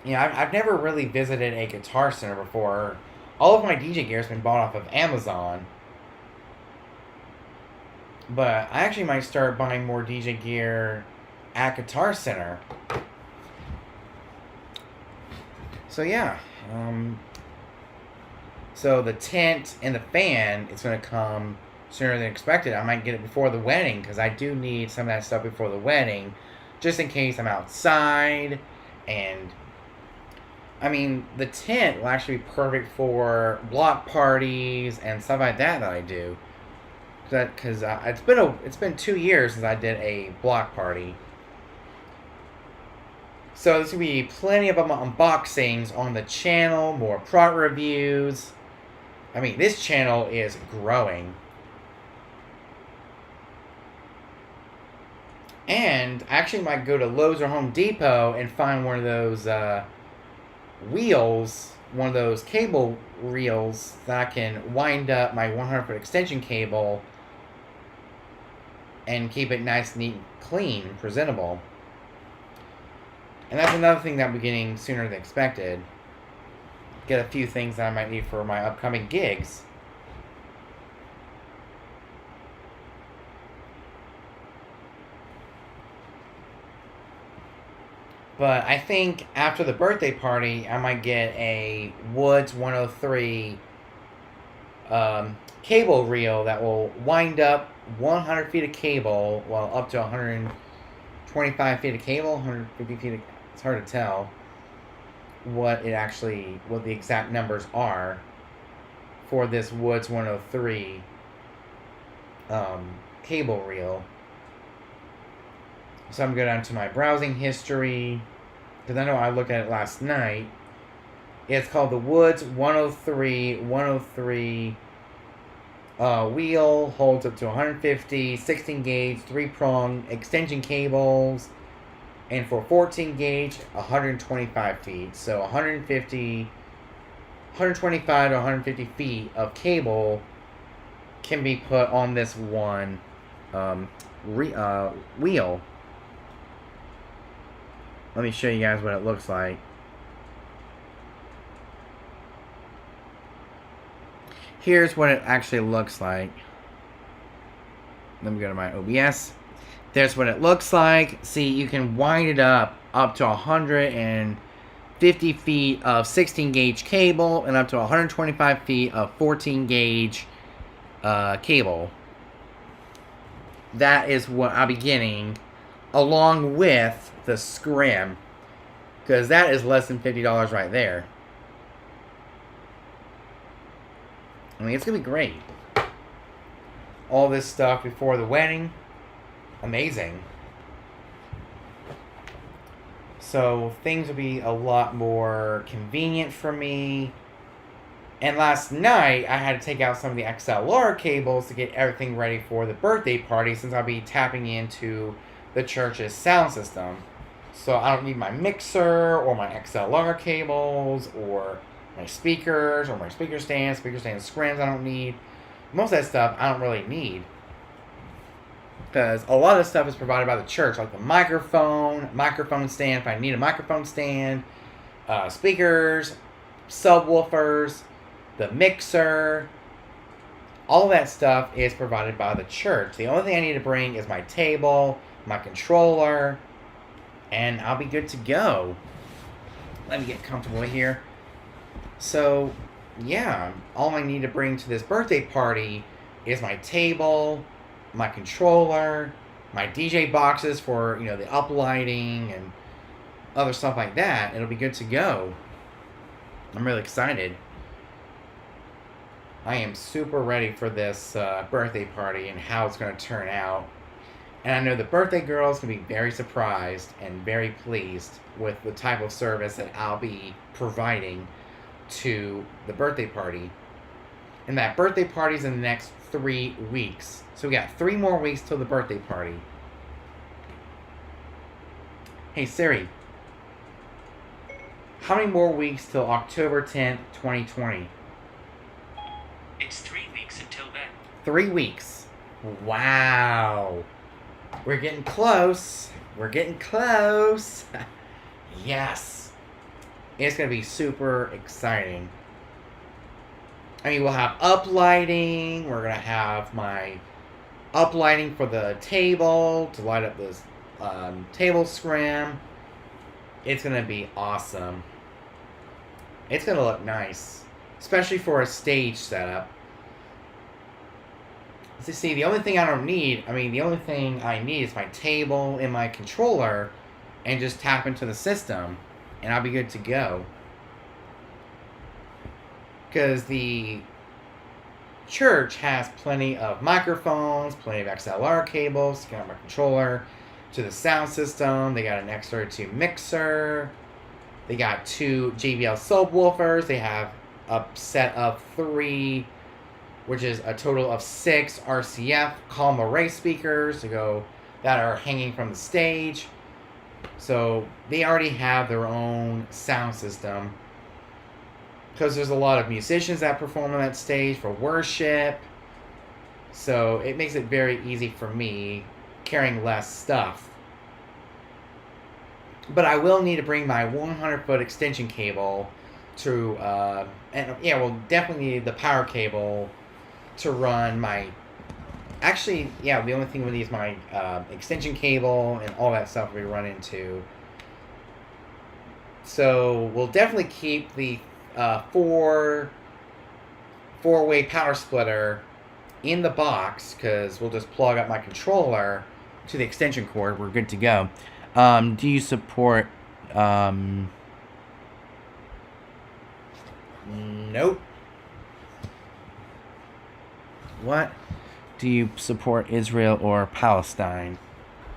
You know, I've never really visited a Guitar Center before. All of my DJ gear has been bought off of Amazon. But I actually might start buying more DJ gear at Guitar Center. So yeah. So the tent and the fan is going to come sooner than expected. I might get it before the wedding, because I do need some of that stuff before the wedding, just in case I'm outside. And I mean, the tent will actually be perfect for block parties and stuff like that I do. Because it's been 2 years since I did a block party. So there's going to be plenty of unboxings on the channel, more product reviews. I mean, this channel is growing. And I actually might go to Lowe's or Home Depot and find one of those wheels, one of those cable reels that I can wind up my 100-foot extension cable and keep it nice, neat, clean, and presentable. And that's another thing that I'm getting sooner than expected. Get a few things that I might need for my upcoming gigs. But I think after the birthday party, I might get a Woods 103 cable reel that will wind up 100 feet of cable, well, up to 125 feet of cable, 150 feet of, it's hard to tell what the exact numbers are for this Woods 103 cable reel. So I'm going down to my browsing history, because I know I looked at it last night. It's called the Woods 103 wheel, holds up to 150, 16 gauge, 3-prong extension cables, and for 14 gauge, 125 feet. So 125 to 150 feet of cable can be put on this one wheel. Let me show you guys what it looks like. here's what it actually looks like. Let me go to my OBS. There's what it looks like. See, you can wind it up to 150 feet of 16 gauge cable and up to 125 feet of 14 gauge cable. That is what I'll be getting along with the scrim, because that is less than $50 right there. I mean, it's gonna be great. All this stuff before the wedding, amazing. So things will be a lot more convenient for me. And last night, I had to take out some of the XLR cables to get everything ready for the birthday party, since I'll be tapping into the church's sound system. So I don't need my mixer or my XLR cables or my speakers or my speaker stands scrims I don't need. Most of that stuff I don't really need, because a lot of stuff is provided by the church, like the microphone stand if I need a microphone stand, speakers, subwoofers, the mixer. All that stuff is provided by the church. The only thing I need to bring is my table, my controller, and I'll be good to go. Let me get comfortable here. So, yeah, all I need to bring to this birthday party is my table, my controller, my DJ boxes for, the uplighting and other stuff like that. It'll be good to go. I'm really excited. I am super ready for this birthday party and how it's going to turn out. And I know the birthday girl is going to be very surprised and very pleased with the type of service that I'll be providing to the birthday party. And that birthday party's in the next 3 weeks. So we got 3 more weeks till the birthday party. Hey Siri, how many more weeks till October 10th, 2020? It's 3 weeks until then. 3 weeks. Wow. We're getting close. We're getting close. Yes. It's going to be super exciting. I mean, we'll have uplighting. We're going to have my uplighting for the table to light up this table scrim. It's going to be awesome. It's going to look nice, especially for a stage setup. So see, the only thing I need is my table and my controller, and just tap into the system, and I'll be good to go. Because the church has plenty of microphones, plenty of XLR cables to connect my controller to the sound system. They got an X32 mixer. They got 2 JBL subwoofers. They have a set of 3, which is a total of 6 RCF column array speakers that are hanging from the stage. So they already have their own sound system, because there's a lot of musicians that perform on that stage for worship. So it makes it very easy for me carrying less stuff. But I will need to bring my 100-foot extension cable to, we'll definitely need the power cable to run my... Actually, yeah, the only thing we need is my extension cable, and all that stuff we run into. So we'll definitely keep the four-way power splitter in the box, because we'll just plug up my controller to the extension cord. We're good to go. Do you support... Nope. What? Do you support Israel or Palestine?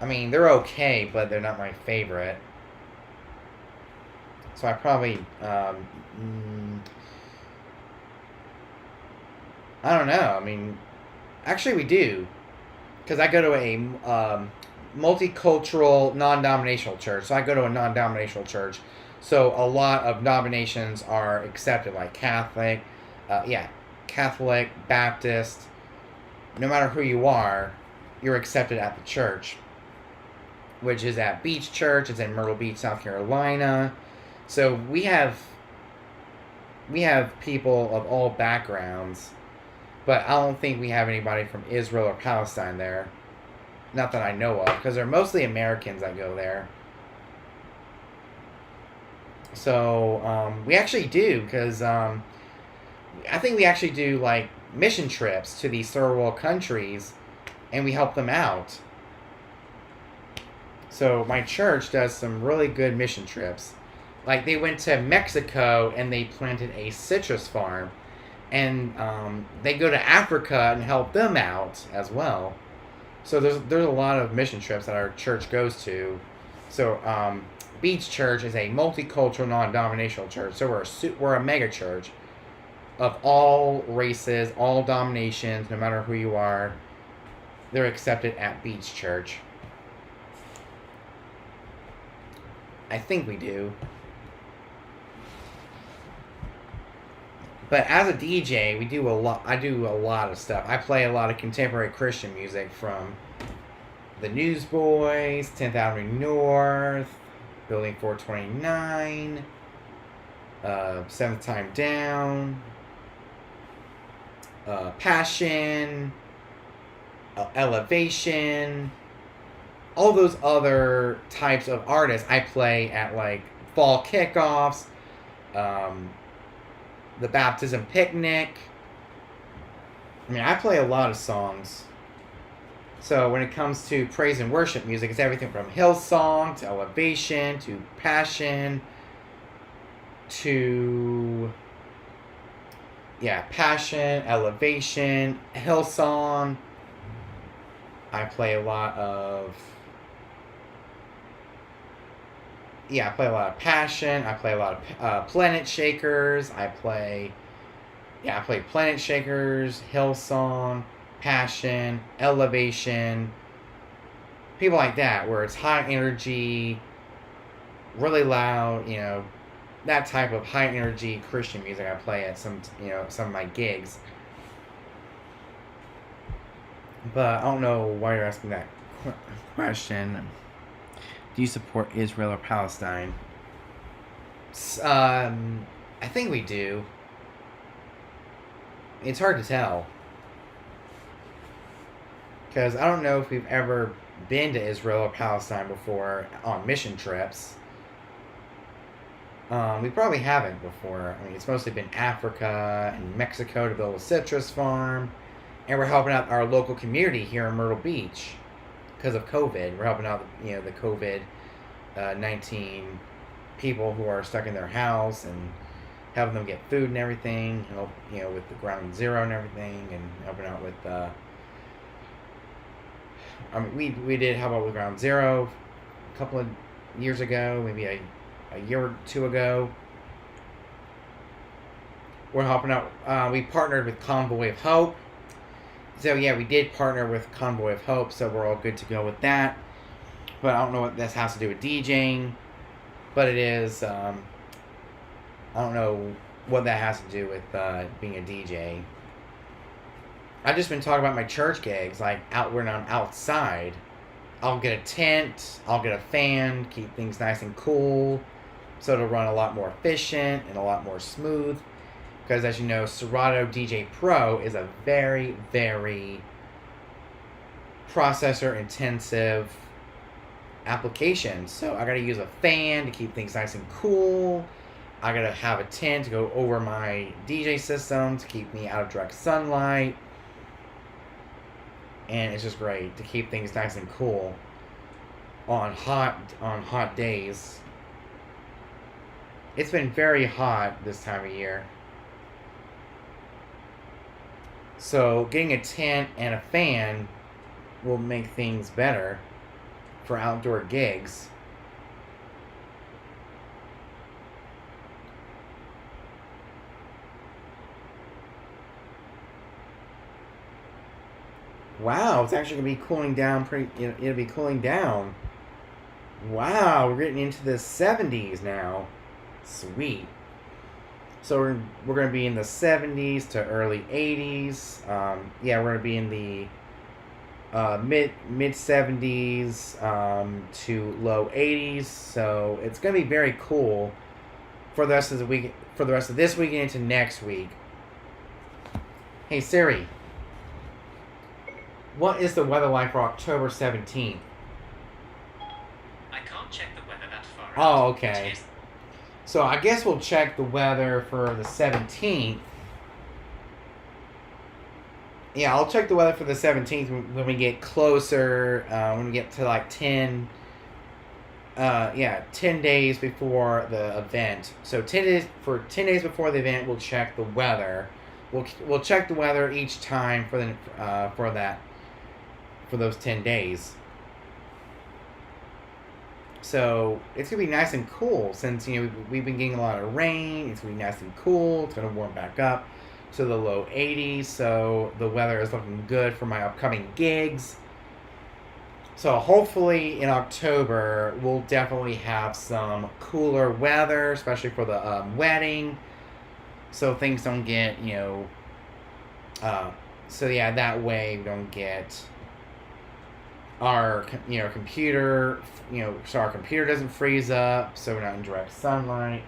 I mean, they're okay, but they're not my favorite. So I probably... I don't know. I mean, actually we do. Because I go to a multicultural, non-denominational church. So I go to a non-denominational church. So a lot of denominations are accepted, like Catholic, Baptist. No matter who you are, you're accepted at the church, which is at Beach Church. It's in Myrtle Beach, South Carolina. So we have people of all backgrounds But I don't think we have anybody from Israel or Palestine there. Not that I know of, because they're mostly Americans that go there. So we actually do, because I think we actually do like mission trips to these third world countries, and we help them out. So my church does some really good mission trips. Like they went to Mexico and they planted a citrus farm, and they go to Africa and help them out as well. So there's a lot of mission trips that our church goes to. So Beach Church is a multicultural, non-denominational church. So we're a mega church of all races, all denominations, no matter who you are. They're accepted at Beach Church. I think we do. But as a DJ, we do a lot. I do a lot of stuff. I play a lot of contemporary Christian music from the Newsboys, 10th Avenue North, Building 429, Seventh Time Down, Passion, Elevation, all those other types of artists I play at like fall kickoffs, the baptism picnic. I mean, I play a lot of songs. So when it comes to praise and worship music, it's everything from Hillsong to Elevation to Passion to Passion, Elevation, Hillsong. I play a lot of Passion. I play a lot of Planet Shakers. I play Planet Shakers, Hillsong, Passion, Elevation, people like that, where it's high energy, really loud, that type of high energy Christian music I play at some of my gigs. But I don't know why you're asking that question. Do you support Israel or Palestine? I think we do. It's hard to tell. Because I don't know if we've ever been to Israel or Palestine before on mission trips. We probably haven't before. I mean, it's mostly been Africa and Mexico to build a citrus farm. And we're helping out our local community here in Myrtle Beach because of COVID. We're helping out, the COVID-19 people who are stuck in their house and helping them get food and everything. With the Ground Zero and everything, and helping out with. We did help out with Ground Zero a couple of years ago, maybe a year or two ago. We're helping out. We partnered with Convoy of Hope. So we did partner with Convoy of Hope, so we're all good to go with that. But I don't know what this has to do with DJing. But it is, I don't know what that has to do with being a DJ. I've just been talking about my church gigs, like when I'm outside. I'll get a tent, I'll get a fan, keep things nice and cool, so it'll run a lot more efficient and a lot more smooth. Because as you know, Serato DJ Pro is a very, very processor intensive application. So I gotta use a fan to keep things nice and cool. I gotta have a tent to go over my DJ system to keep me out of direct sunlight. And it's just great to keep things nice and cool on hot days. It's been very hot this time of year. So getting a tent and a fan will make things better for outdoor gigs. Wow, it's actually gonna be cooling down it'll be cooling down. Wow, we're getting into the 70s now. Sweet. So we're going to be in the 70s to early 80s. We're going to be in the mid 70s to low 80s. So it's going to be very cool for the rest of the week, for the rest of this week and into next week. Hey Siri, what is the weather like for October 17th? I can't check the weather that far Oh, out. okay. It is So I guess we'll check the weather for the 17th. Yeah, I'll check the weather for the 17th when we get closer, when we get to like 10 days before the event. So 10 days before the event, we'll check the weather. We'll check the weather each time for those 10 days. So it's gonna be nice and cool since we've been getting a lot of rain. It's gonna be nice and cool. It's gonna warm back up to the low 80s. So the weather is looking good for my upcoming gigs. So hopefully in October we'll definitely have some cooler weather, especially for the wedding. So things don't get that way we don't get our computer, so our computer doesn't freeze up, so we're not in direct sunlight,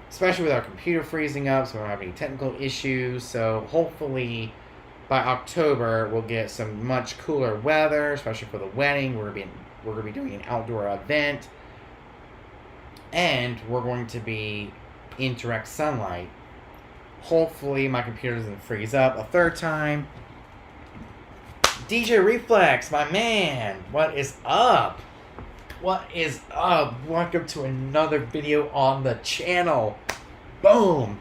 especially with our computer freezing up, so we don't have any technical issues. So hopefully by October we'll get some much cooler weather, especially for the wedding. We're gonna be doing an outdoor event, and we're going to be in direct sunlight. Hopefully my computer doesn't freeze up a third time. DJ Reflex, my man, what is up? What is up? Welcome to another video on the channel. Boom!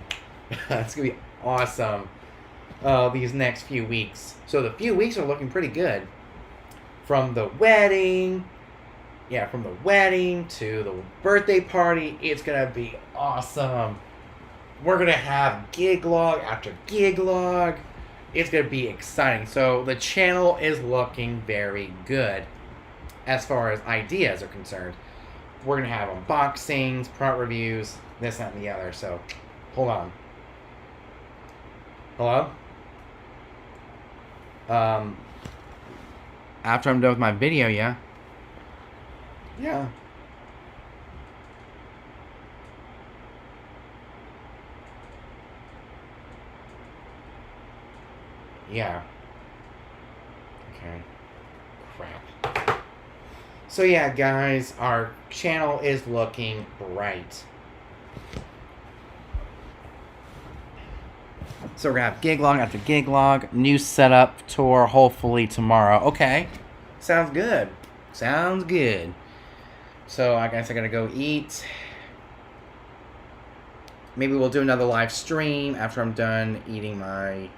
It's gonna be awesome. These next few weeks. So the few weeks are looking pretty good. From the wedding to the birthday party, it's gonna be awesome. We're gonna have gig log after gig log. It's going to be exciting. So the channel is looking very good as far as ideas are concerned. We're going to have unboxings, product reviews, this, that, and the other. So hold on. Hello? After I'm done with my video, yeah? Yeah. Yeah. Okay. Crap. So yeah, guys, our channel is looking bright. So we're gonna have gig log after gig log, new setup tour hopefully tomorrow. Okay. Sounds good. Sounds good. So I guess I gotta go eat. Maybe we'll do another live stream after I'm done eating my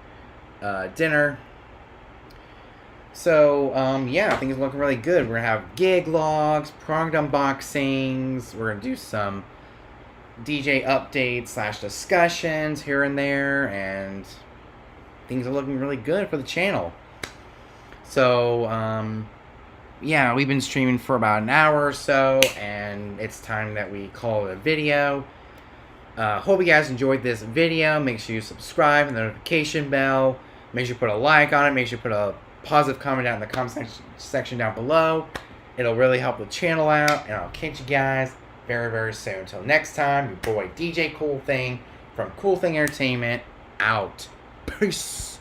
dinner. So yeah, things are looking really good. We're gonna have gig logs, product unboxings. We're gonna do some DJ updates / discussions here and there, and things are looking really good for the channel. So yeah, we've been streaming for about an hour or so, and it's time that we call it a video. Hope you guys enjoyed this video. Make sure you subscribe and the notification bell. Make sure you put a like on it. Make sure you put a positive comment down in the comment section down below. It'll really help the channel out. And I'll catch you guys very, very soon. Until next time, your boy DJ Cool Thing from Cool Thing Entertainment out. Peace.